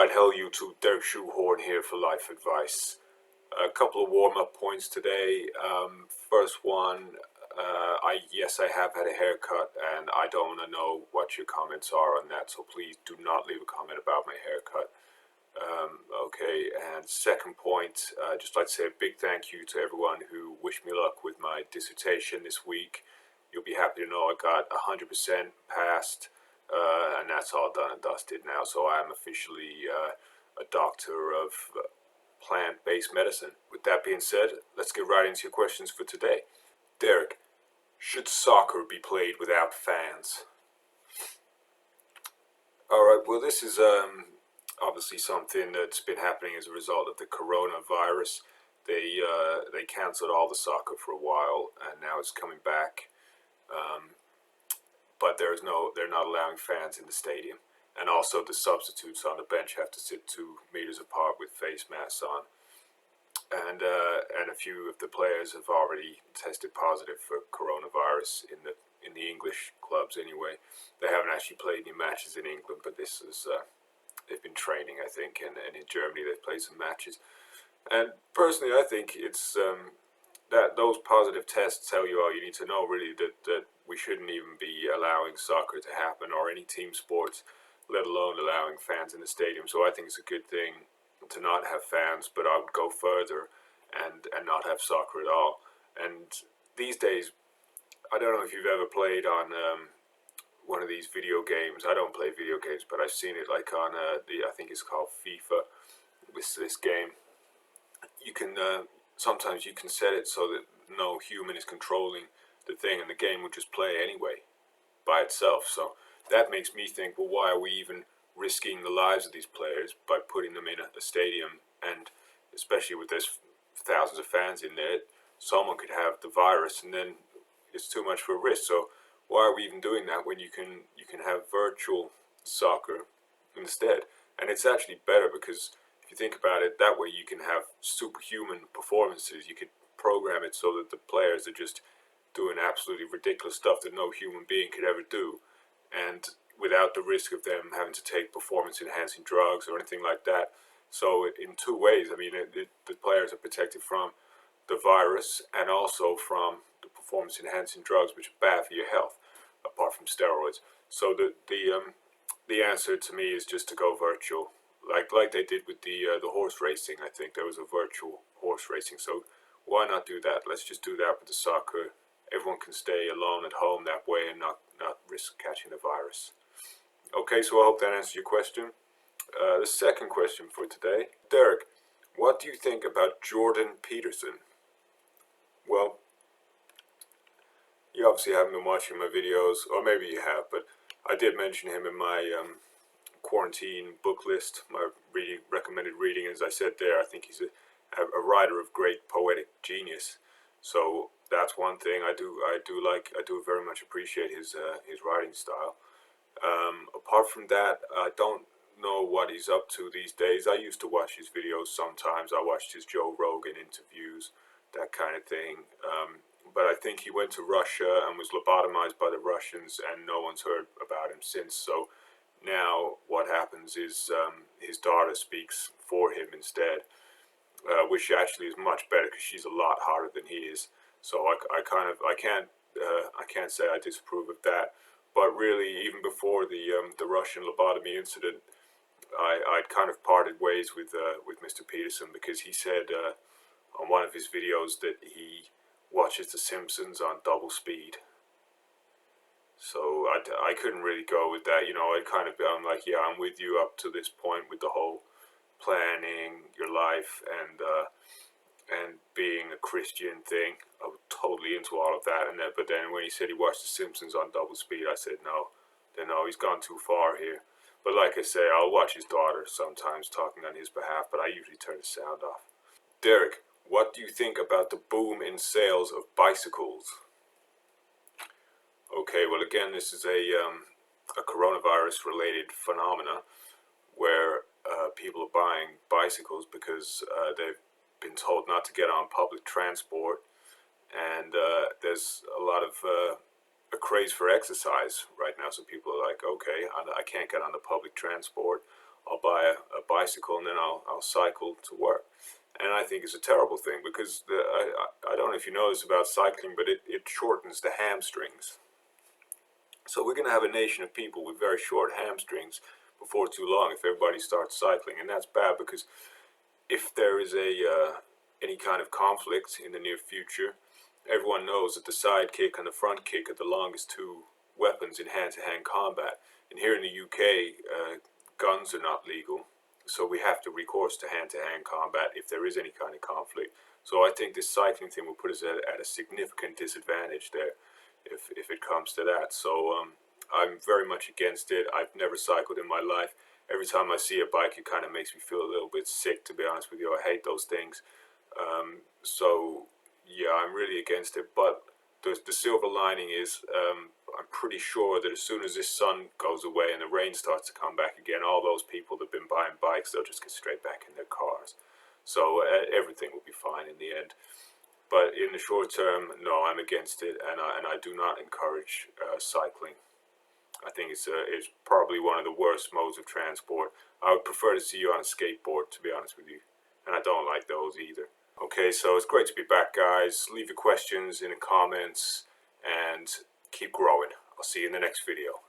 Alright, hello YouTube, Derek Shoehorn here for life advice. A couple of warm-up points today. First one, yes, I have had a haircut, and I don't want to know what your comments are on that, so please do not leave a comment about my haircut. Okay, and second point, just like to say a big thank you to everyone who wished me luck with my dissertation this week. You'll be happy to know I got 100% passed. And that's all done and dusted now, so I am officially a doctor of plant-based medicine. With that being said, let's get right into your questions for today. Derek, should soccer be played without fans? Alright, well this is obviously something that's been happening as a result of the coronavirus. They canceled all the soccer for a while, and now it's coming back. But they're not allowing fans in the stadium, and also the substitutes on the bench have to sit 2 meters apart with face masks on, and a few of the players have already tested positive for coronavirus in the English clubs. Anyway, they haven't actually played any matches in England, but this is they've been training, I think, and in Germany they've played some matches. And personally, I think it's that those positive tests tell you all you need to know, really, that we shouldn't even be allowing soccer to happen, or any team sports, let alone allowing fans in the stadium. So I think it's a good thing to not have fans, but I would go further and not have soccer at all. And these days, I don't know if you've ever played on one of these video games. I don't play video games, but I've seen it like on I think it's called FIFA. This game, you can sometimes you can set it so that no human is controlling the thing, and the game will just play anyway by itself. So that makes me think, well, why are we even risking the lives of these players by putting them in a stadium? And especially with there's thousands of fans in there, someone could have the virus, and then it's too much for a risk. So why are we even doing that when you can have virtual soccer instead? And it's actually better, because if you think about it, that way you can have superhuman performances. You could program it so that the players are just doing absolutely ridiculous stuff that no human being could ever do, and without the risk of them having to take performance-enhancing drugs or anything like that. So in 2 ways, I mean, the players are protected from the virus and also from the performance-enhancing drugs, which are bad for your health, apart from steroids. So the answer to me is just to go virtual, like they did with the horse racing. I think there was a virtual horse racing. So why not do that? Let's just do that with the soccer. Everyone can stay alone at home that way and not risk catching the virus. Okay, so I hope that answers your question. The second question for today, Derek, what do you think about Jordan Peterson? Well, you obviously haven't been watching my videos, or maybe you have, but I did mention him in my quarantine book list, my recommended reading. As I said there, I think he's a writer of great poetic genius. So that's one thing I do very much appreciate his writing style. Apart from that, I don't know what he's up to these days. I used to watch his videos sometimes. I watched his Joe Rogan interviews, that kind of thing. But I think he went to Russia and was lobotomized by the Russians, and no one's heard about him since. So now what happens is his daughter speaks for him instead, which actually is much better, because she's a lot harder than he is. So I can't say I disapprove of that. But really, even before the Russian lobotomy incident, I'd kind of parted ways with Mr. Peterson, because he said on one of his videos that he watches The Simpsons on double speed. So I couldn't really go with that. I'm like, yeah, I'm with you up to this point with the whole planning your life and being a Christian thing. I was totally into all of that. But then when he said he watched The Simpsons on double speed, I said no. Then no, he's gone too far here. But like I say, I'll watch his daughter sometimes talking on his behalf, but I usually turn the sound off. Derek, what do you think about the boom in sales of bicycles? Okay, well, again, this is a coronavirus-related phenomena where people are buying bicycles because they've been told not to get on public transport, and there's a lot of a craze for exercise right now. So people are like, okay, I can't get on the public transport. I'll buy a bicycle and then I'll cycle to work. And I think it's a terrible thing because I don't know if you know this about cycling, but it shortens the hamstrings. So we're going to have a nation of people with very short hamstrings before too long if everybody starts cycling, and that's bad because if there is any kind of conflict in the near future, everyone knows that the side kick and the front kick are the longest two weapons in hand-to-hand combat. And here in the UK, guns are not legal, so we have to recourse to hand-to-hand combat if there is any kind of conflict. So I think this cycling thing will put us at a significant disadvantage there if it comes to that. So I'm very much against it. I've never cycled in my life. Every time I see a bike, it kind of makes me feel a little bit sick, to be honest with you. I hate those things. So yeah, I'm really against it. But the silver lining is I'm pretty sure that as soon as this sun goes away and the rain starts to come back again, all those people that have been buying bikes, they'll just get straight back in their cars. So everything will be fine in the end. But in the short term, no, I'm against it, and I do not encourage cycling. I think it's probably one of the worst modes of transport. I would prefer to see you on a skateboard, to be honest with you, and I don't like those either. Okay, so it's great to be back, guys. Leave your questions in the comments and keep growing. I'll see you in the next video.